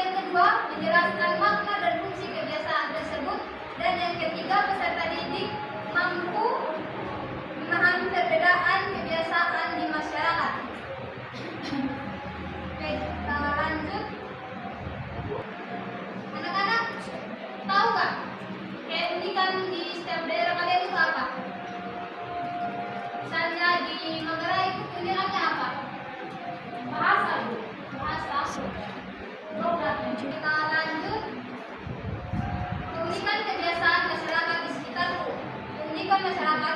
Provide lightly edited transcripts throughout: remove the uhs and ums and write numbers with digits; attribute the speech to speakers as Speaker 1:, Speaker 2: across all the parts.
Speaker 1: yang kedua, menjelaskan makna dan fungsi kebiasaan tersebut. Dan yang ketiga, peserta didik mampu memahami perbedaan kebiasaan di masyarakat. Oke, kita lanjut. Anak-anak, tahu nggak keunikan di setiap daerah kalian itu apa? Misalnya di Manggarai itu keunikannya apa? Bahasa. Kita lanjut. Keunikan kebiasaan masyarakat di sekitarku. Keunikan masyarakat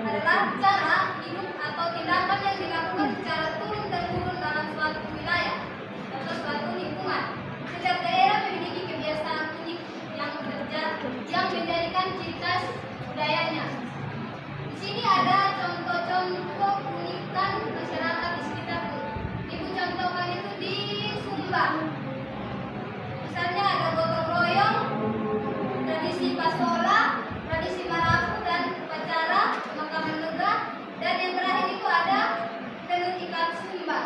Speaker 1: adalah cara hidup atau tindakan yang dilakukan secara turun-temurun dalam suatu wilayah atau suatu lingkungan. Setiap daerah memiliki kebiasaan unik yang menjadikan ciri khas budayanya. Di sini ada contoh-contoh keunikan masyarakat di sekitarku. Ibu contohkan itu di Sumba. Misalnya ada gotong royong, tradisi pasola, tradisi marapu dan upacara pemakaman lega, dan yang terakhir itu ada tenun ikat Sumba.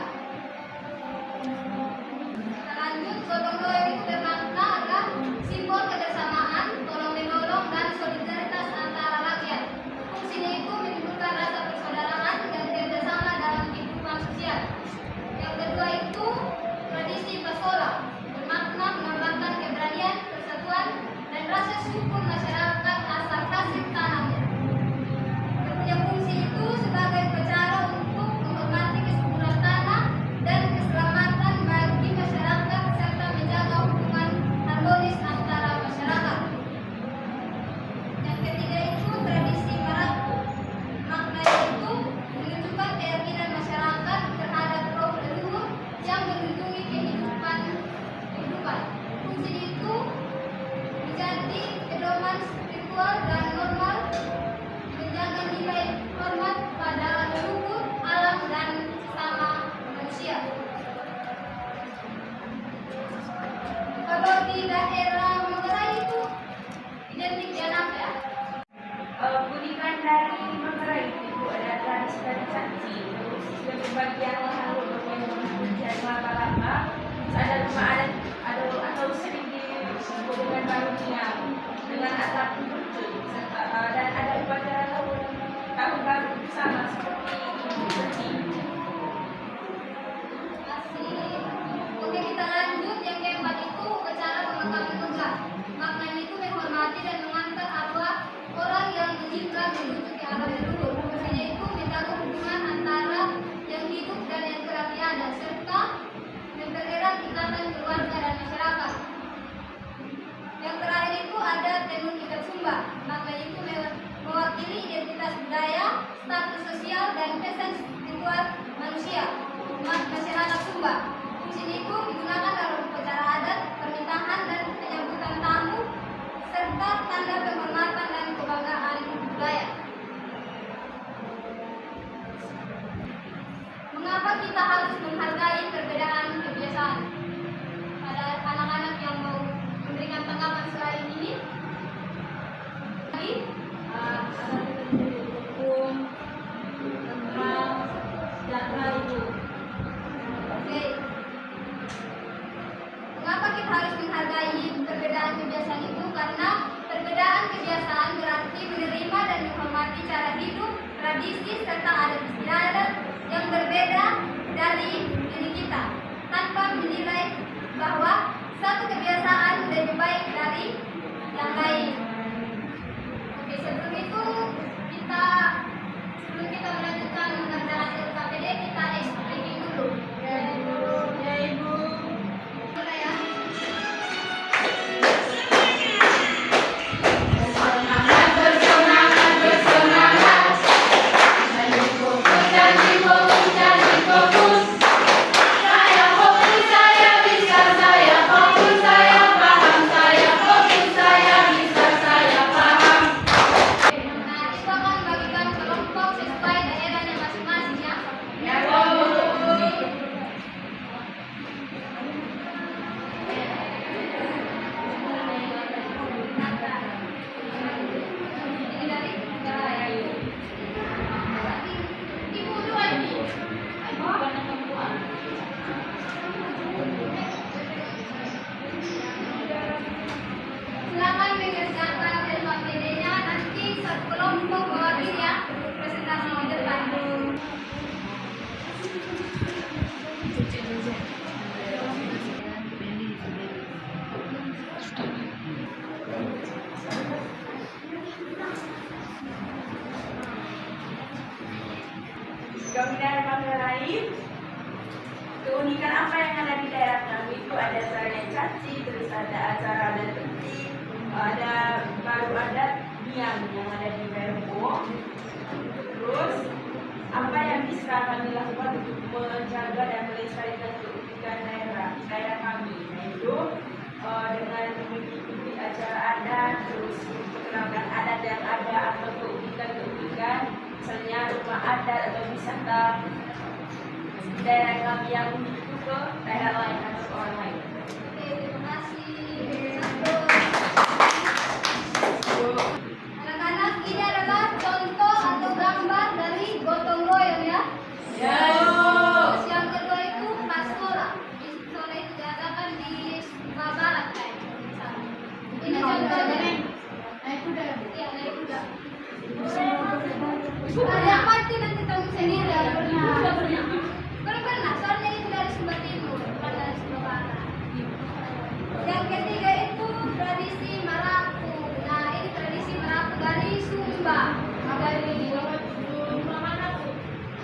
Speaker 1: Kita lanjut. Gotong royong itu bermakna adalah simbol kebersamaan, tolong menolong dan solidaritas antara rakyat. Fungsinya itu menimbulkan rasa persaudaraan dan kerjasama dalam kehidupan sosial. Yang kedua itu tradisi pasola, bermakna melambangkan keberanian, persatuan, dan rasa syukur masyarakat asal hasil tanahnya. Punya fungsi itu sebagai upacara untuk menghormati kesuburan tanah dan keselamatan bagi masyarakat serta menjaga hubungan harmonis antara masyarakat. Yang ketiga itu tradisi marapu. Maknanya itu menunjukkan keyakinan masyarakat terhadap roh leluhur yang melindungi kehidupan. Fungsi itu menjadi pedoman spiritual dan normal, menjaga nilai hormat pada leluhur, alam dan sesama manusia. Kalau di daerah Manggarai itu identik dengan apa ya?
Speaker 2: Keunikan dari Manggarai itu ada tradisi caci, terus sebagai bagian halu dan laba-laba, ada rumah adat atau sering disebut dengan barunia dengan atap bercut, dan ada upacara tahun baru bersama seperti ini.
Speaker 1: Oke, kita lanjut. Yang keempat itu upacara pemakaman lega. Maknanya itu menghormati dan mengantar arwah orang yang meninggal menuju ke alam leluhur. Fungsinya itu menjaga hubungan antara yang hidup dan yang telah tiada, serta mempererat ikatan keluarga dan masyarakat. Yang terakhir itu ada tenun ikat Sumba. Maknanya itu mewakili identitas budaya, status sosial, dan pesan spiritual manusia, umat masyarakat Sumba. Fungsinya itu digunakan dalam upacara adat, pernikahan, dan penyambutan tamu, serta tanda penghormatan dan kebanggaan budaya. Mengapa kita harus menghargai perbedaan kebiasaan? Ada anak-anak yang mau memberikan tanggapan selain ini?
Speaker 2: Hukum, tentang sejahtera itu.
Speaker 1: Oke. Mengapa kita harus menghargai perbedaan kebiasaan itu? Karena perbedaan kebiasaan berarti menerima dan menghormati cara hidup, tradisi, serta adat istiadat yang berbeda dari diri kita, tanpa menilai bahwa satu kebiasaan lebih baik dari yang lain. Oke, sebelum kita melanjutkan mengerjakan LKPD, kita explaining dulu.
Speaker 2: Ya Ibu.
Speaker 1: Mulai ya.
Speaker 3: Saya bisa, saya fokus, saya paham, saya fokus, saya bisa.
Speaker 2: Keunikan makna lain, keunikan apa yang ada di daerah kami itu ada acaranya caci, terus ada acara adat penting, ada baru adat biang yang ada di Berbo. Terus apa yang bisa kami lakukan untuk menjaga dan melestarikan keunikan daerah kami, yaitu dengan mengikuti acara adat, terus memperkenalkan adat yang ada atau keunikan, misalnya rumah adat atau wisata daerah kami yang unik itu ke daerah lain atau ke orang lain.
Speaker 1: Oke, terima kasih. Anak-anak, ini adalah contoh atau gambar dari gotong royong ya. Terus yang kedua itu pasola. Pasola itu diadakan di Sumba Barat kayaknya. Ini contohnya. Naik kuda. Iya, naik kuda. Ada apa itu nanti tahu sendiri ya. Belum pernah, soalnya itu dari Sumba Timur, bukan dari Sumba Barat. Yang ketiga itu tradisi Marapu. Nah, ini tradisi Marapu dari Sumba.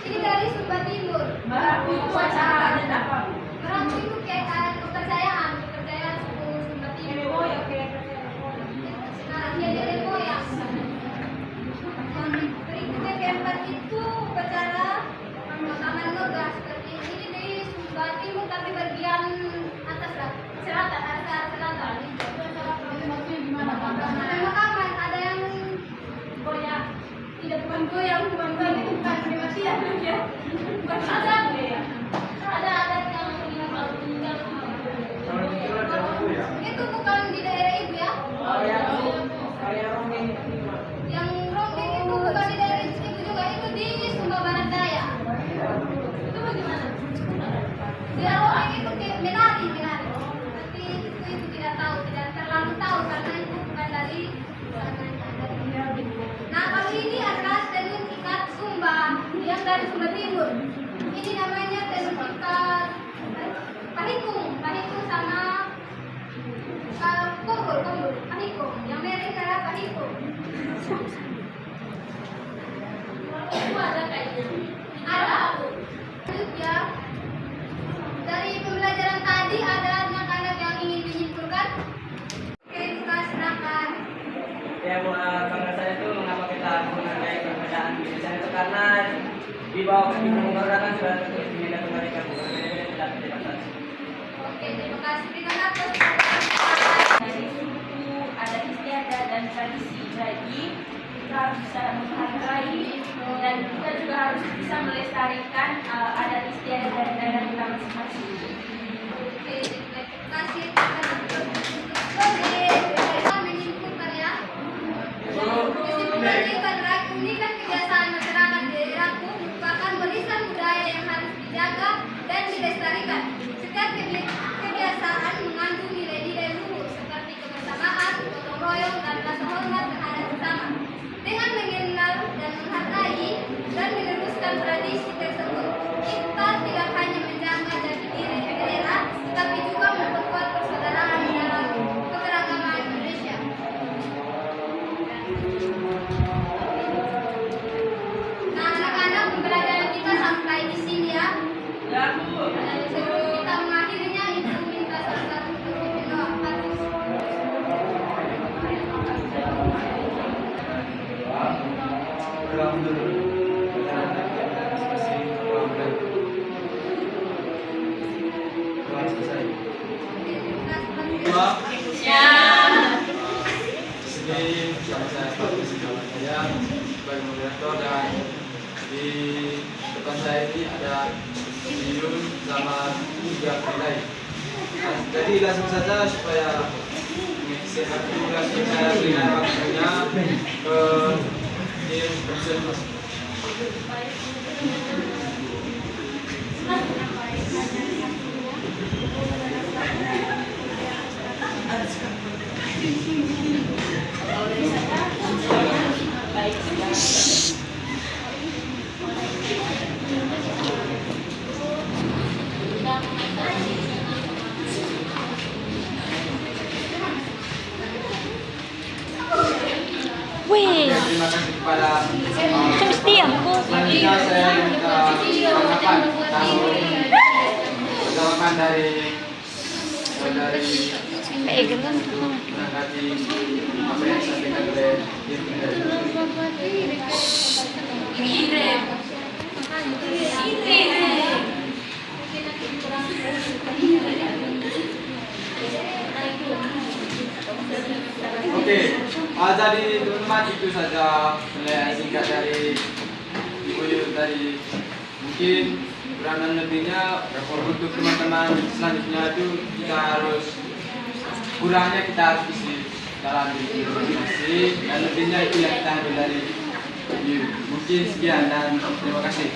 Speaker 1: Ini dari Sumba Timur.
Speaker 2: Marapu itu acara adat apa?
Speaker 1: Marapu itu kayak kepercayaan suku Sumba Timur. Nah, dia dari moyang. Yang berikutnya keempat itu upacara pemakaman noga seperti ini di Sumba Timur tapi bagian atas lah, selatan, arah selatan. Pemakaman ada yang goyang, tidak bukan goyang itu bukan kematian ya. Ada adat yang meninggal. Itu bukan di daerah ibu ya. Yang ronggeng itu bukan di daerah ibu juga, itu di Sumba Barat Daya. Itu bagaimana? Dia ronggeng itu kayak menari. Tapi itu tidak tahu, tidak terlalu tahu karena itu bukan dari sananya. Nah, kalau ini adalah tenun ikat Sumba yang dari Sumba Timur. Ini namanya tenun ikat pahikung sama konggol, pahikung. Yang merek adalah pahikung. Itu ada kayaknya. Ada. Ya. Dari pembelajaran tadi ada anak-anak yang ingin menyimpulkan. Oke, kita silakan.
Speaker 3: Ya, bangga saya itu mengapa kita menghargai perbedaan Indonesia itu karena di bawah kebinekaan sudah tertulis bineka tunggal ika, berbeda-beda tidak satu.
Speaker 1: Oke, terima kasih. Terima kasih.
Speaker 2: Dari suku, adat istiadat dan tradisi. Jadi kita harus bisa menghargai dan kita juga harus bisa melestarikan adat istiadat dari daerah kita masing-masing.
Speaker 1: Oke, terima kasih. Oke, kita menyimpulkan ya. Kesimpulannya adalah keunikan kebiasaan masyarakat daerahku merupakan warisan budaya yang harus dijaga dan dilestarikan. Setiap kebiasaan mengandung nilai-nilai luhur seperti kebersamaan, gotong royong, dan rasa hormat terhadap sesama. Dengan mengenal dan menghargai dan meneruskan tradisi tersebut, kita tidak hanya menjaga jati diri daerah, tetapi juga memperkuat persaudaraan dalam keberagaman Indonesia. Nah, anak-anak, pembelajaran kita sampai di sini ya.
Speaker 2: Ya, Bu.
Speaker 1: Sebelum kita mengakhirinya, Ibu minta salah satu pemimpin doa.
Speaker 4: Di sini sama saya Pak Presiden saya sebagai moderator dan di depan saya ini ada Yun sama tiga penilai. Nah, jadi langsung saja supaya langsung saya berikan waktunya ke tim konsen.
Speaker 5: Wih,
Speaker 4: Terima kasih kepada
Speaker 5: mesti aku.
Speaker 4: selanjutnya saya minta tanggapan tanggapan dari
Speaker 5: Kayak ganun.
Speaker 4: menanggapi apa yang disampaikan oleh tim dari Oke, jadi teman-teman itu saja penilaian singkat dari Ibu Yu tadi. Mungkin kurang dan lebihnya untuk teman-teman selanjutnya itu kita harus kurangnya kita harus isi dalam diri masing-masing dan lebihnya itu yang kita ambil dari Ibu Yu. Mungkin sekian dan terima kasih.